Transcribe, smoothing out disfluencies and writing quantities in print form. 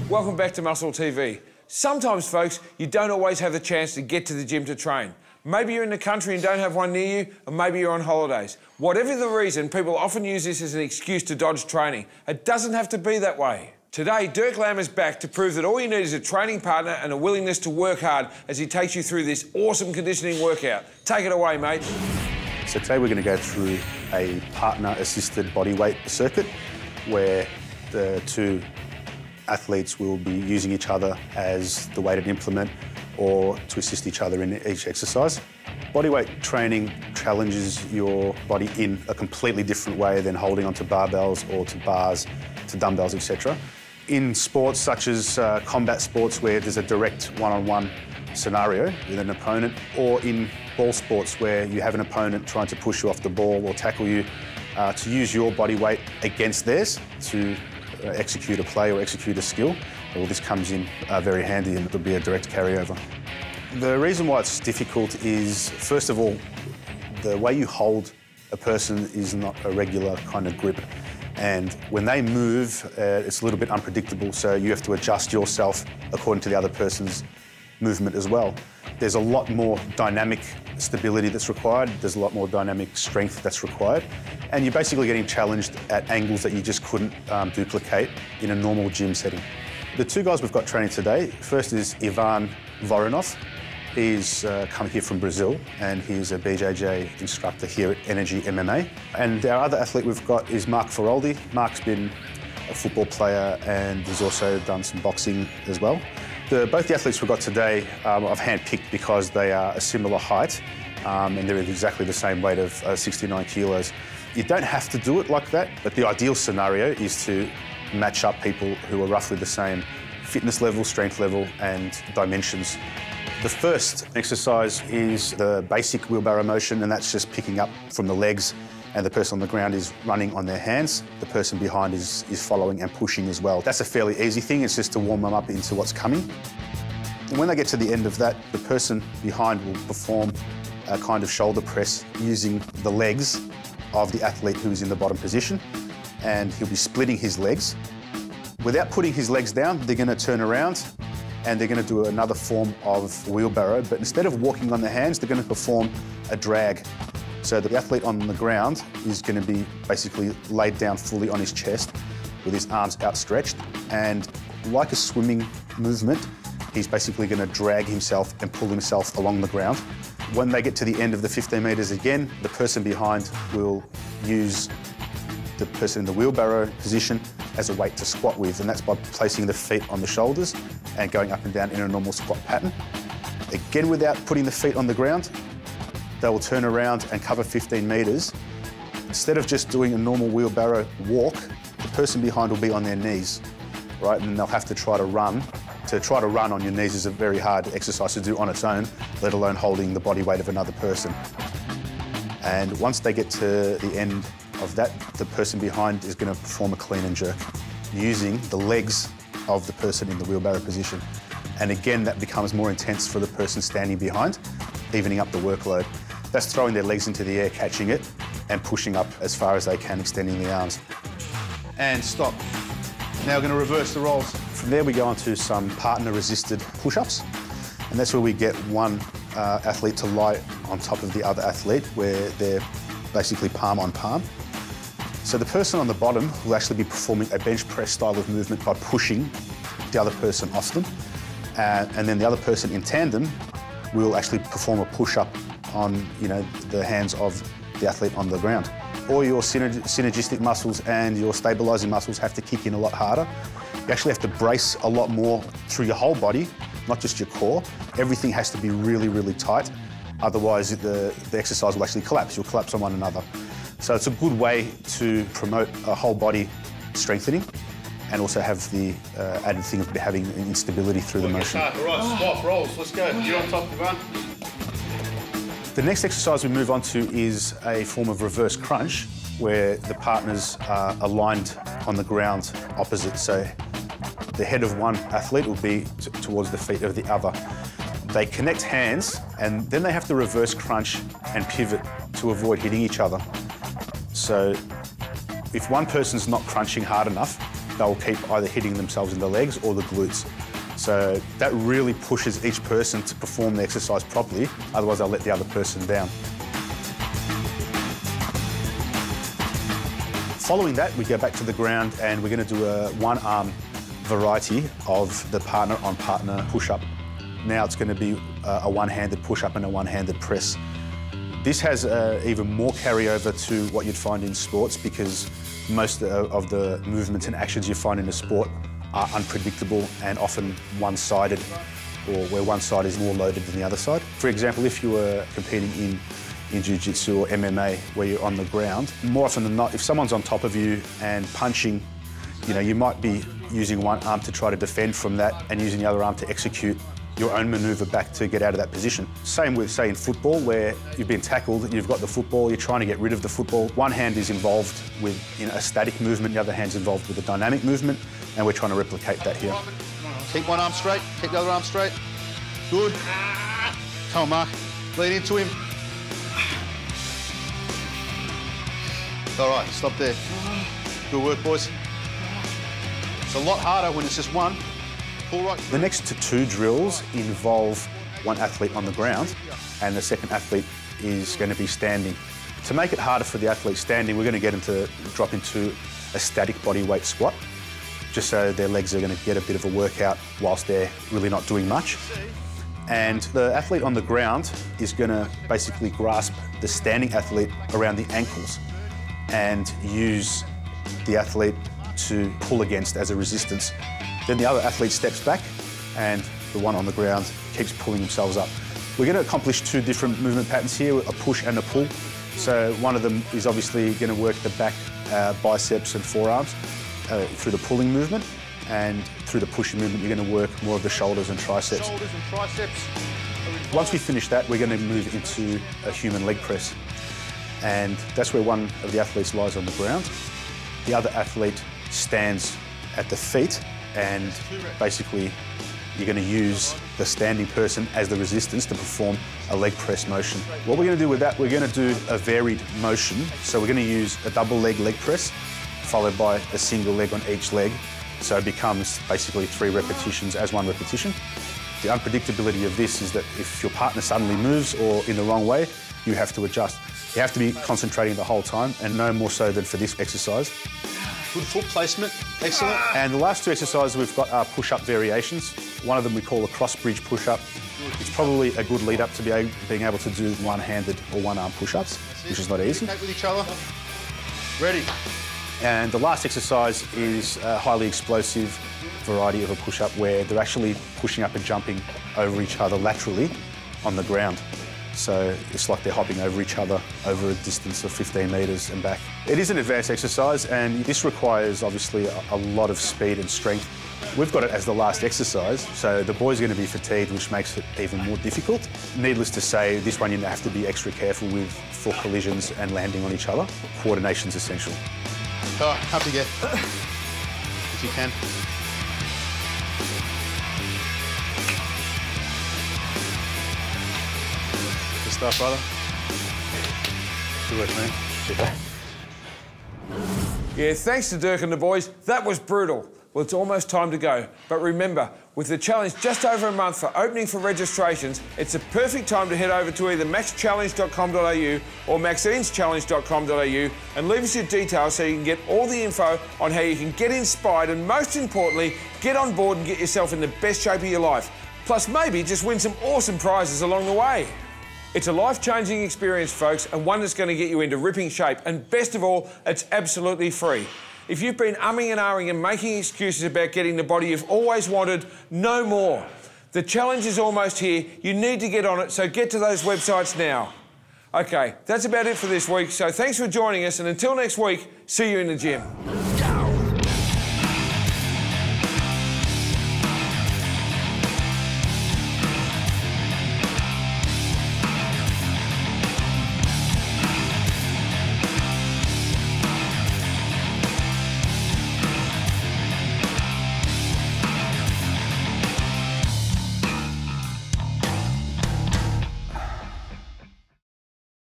Welcome back to Muscle TV. Sometimes, folks, you don't always have the chance to get to the gym to train. Maybe you're in the country and don't have one near you, or maybe you're on holidays. Whatever the reason, people often use this as an excuse to dodge training. It doesn't have to be that way. Today, Dirk Lamb is back to prove that all you need is a training partner and a willingness to work hard as he takes you through this awesome conditioning workout. Take it away, mate. So today we're going to go through a partner-assisted bodyweight circuit where the two athletes will be using each other as the weighted implement or to assist each other in each exercise. Bodyweight training challenges your body in a completely different way than holding onto barbells or to bars, to dumbbells, etc. In sports such as combat sports where there's a direct one-on-one scenario with an opponent, or in ball sports where you have an opponent trying to push you off the ball or tackle you, to use your body weight against theirs to execute a play or execute a skill, well, this comes in very handy and it'll be a direct carryover. The reason why it's difficult is, first of all, the way you hold a person is not a regular kind of grip. And when they move, it's a little bit unpredictable, so you have to adjust yourself according to the other person's movement as well. There's a lot more dynamic stability that's required, there's a lot more dynamic strength that's required, and you're basically getting challenged at angles that you just couldn't duplicate in a normal gym setting. The two guys we've got training today, first is Ivan Voronov. He's come here from Brazil and he's a BJJ instructor here at Energy MMA. And our other athlete we've got is Mark Feroldi. Mark's been a football player and has also done some boxing as well. Both the athletes we've got today I've hand-picked because they are a similar height and they're exactly the same weight of 69 kilos. You don't have to do it like that, but the ideal scenario is to match up people who are roughly the same fitness level, strength level and dimensions. The first exercise is the basic wheelbarrow motion, and that's just picking up from the legs, and the person on the ground is running on their hands. The person behind is following and pushing as well. That's a fairly easy thing, it's just to warm them up into what's coming. And when they get to the end of that, the person behind will perform a kind of shoulder press using the legs of the athlete who is in the bottom position, and he'll be splitting his legs. Without putting his legs down, they're going to turn around and they're going to do another form of wheelbarrow, but instead of walking on their hands, they're going to perform a drag. So the athlete on the ground is going to be basically laid down fully on his chest with his arms outstretched, and like a swimming movement, he's basically going to drag himself and pull himself along the ground. When they get to the end of the 15 metres again, the person behind will use the person in the wheelbarrow position as a weight to squat with, and that's by placing the feet on the shoulders and going up and down in a normal squat pattern. Again, without putting the feet on the ground, they will turn around and cover 15 metres. Instead of just doing a normal wheelbarrow walk, the person behind will be on their knees, right? And they'll have to try to run. To try to run on your knees is a very hard exercise to do on its own, let alone holding the body weight of another person. And once they get to the end of that, the person behind is going to perform a clean and jerk using the legs of the person in the wheelbarrow position. And again, that becomes more intense for the person standing behind, evening up the workload. That's throwing their legs into the air, catching it, and pushing up as far as they can, extending the arms. And stop. Now we're going to reverse the roles. From there, we go on to some partner-resisted push-ups. And that's where we get one athlete to lie on top of the other athlete, where they're basically palm on palm. So the person on the bottom will actually be performing a bench press style of movement by pushing the other person off them. And then the other person in tandem will actually perform a push-up on, the hands of the athlete on the ground. All your synergistic muscles and your stabilising muscles have to kick in a lot harder. You actually have to brace a lot more through your whole body, not just your core. Everything has to be really, really tight. Otherwise, the exercise will actually collapse. You'll collapse on one another. So it's a good way to promote a whole body strengthening and also have the added thing of having instability through the motion. All right, swap rolls. Let's go. You're on top of the run. The next exercise we move on to is a form of reverse crunch, where the partners are aligned on the ground opposite. So the head of one athlete will be towards the feet of the other. They connect hands, and then they have to reverse crunch and pivot to avoid hitting each other. So If one person's not crunching hard enough, they'll keep either hitting themselves in the legs or the glutes. So that really pushes each person to perform the exercise properly, otherwise they'll let the other person down. Following that, we go back to the ground and we're going to do a one-arm variety of the partner-on-partner push-up. Now it's going to be a one-handed push-up and a one-handed press. This has even more carryover to what you'd find in sports because most of the movements and actions you find in a sport are unpredictable and often one-sided, or where one side is more loaded than the other side. For example, if you were competing in jiu-jitsu or MMA where you're on the ground, more often than not, if someone's on top of you and punching, you might be using one arm to try to defend from that and using the other arm to execute your own manoeuvre back to get out of that position. Same with, say, in football, where you've been tackled, you've got the football, you're trying to get rid of the football. One hand is involved with a static movement, the other hand's involved with a dynamic movement, and we're trying to replicate that here. Keep one arm straight, keep the other arm straight. Good. Come on, Mark. Lean into him. All right, stop there. Good work, boys. It's a lot harder when it's just one. Pull right through. The next two drills involve one athlete on the ground and the second athlete is going to be standing. To make it harder for the athlete standing, we're going to get them to drop into a static body weight squat, just so their legs are going to get a bit of a workout whilst they're really not doing much. And the athlete on the ground is going to basically grasp the standing athlete around the ankles and use the athlete to pull against as a resistance. Then the other athlete steps back and the one on the ground keeps pulling themselves up. We're going to accomplish two different movement patterns here, a push and a pull. So one of them is obviously going to work the back biceps and forearms through the pulling movement, and through the pushing movement you're going to work more of the shoulders and triceps. Shoulders and triceps. Once we finish that, we're going to move into a human leg press. And that's where one of the athletes lies on the ground. The other athlete stands at the feet, and basically you're going to use the standing person as the resistance to perform a leg press motion. What we're going to do with that, we're going to do a varied motion. So we're going to use a double leg press followed by a single leg on each leg. So it becomes basically 3 repetitions as 1 repetition. The unpredictability of this is that if your partner suddenly moves or in the wrong way, you have to adjust. You have to be concentrating the whole time, and no more so than for this exercise. Good foot placement, excellent. And the last 2 exercises we've got are push-up variations. One of them we call a cross-bridge push-up. It's probably a good lead-up to being able to do one-handed or one-arm push-ups, which is not easy. With each other. Ready. And the last exercise is a highly explosive variety of a push-up where they're actually pushing up and jumping over each other laterally on the ground. So it's like they're hopping over each other over a distance of 15 metres and back. It is an advanced exercise, and this requires obviously a lot of speed and strength. We've got it as the last exercise, so the boys are going to be fatigued, which makes it even more difficult. Needless to say, this one you have to be extra careful with for collisions and landing on each other. Coordination's essential. All right, up again, if you can. Good stuff, brother. Good work, man. Yeah, thanks to Dirk and the boys. That was brutal. Well, it's almost time to go. But remember, with the challenge just over a month for opening for registrations, it's a perfect time to head over to either maxchallenge.com.au or maxinschallenge.com.au and leave us your details so you can get all the info on how you can get inspired and, most importantly, get on board and get yourself in the best shape of your life. Plus, maybe just win some awesome prizes along the way. It's a life-changing experience, folks, and one that's going to get you into ripping shape. And best of all, it's absolutely free. If you've been umming and ahhing and making excuses about getting the body you've always wanted, no more. The challenge is almost here. You need to get on it, so get to those websites now. OK, that's about it for this week, so thanks for joining us, and until next week, see you in the gym.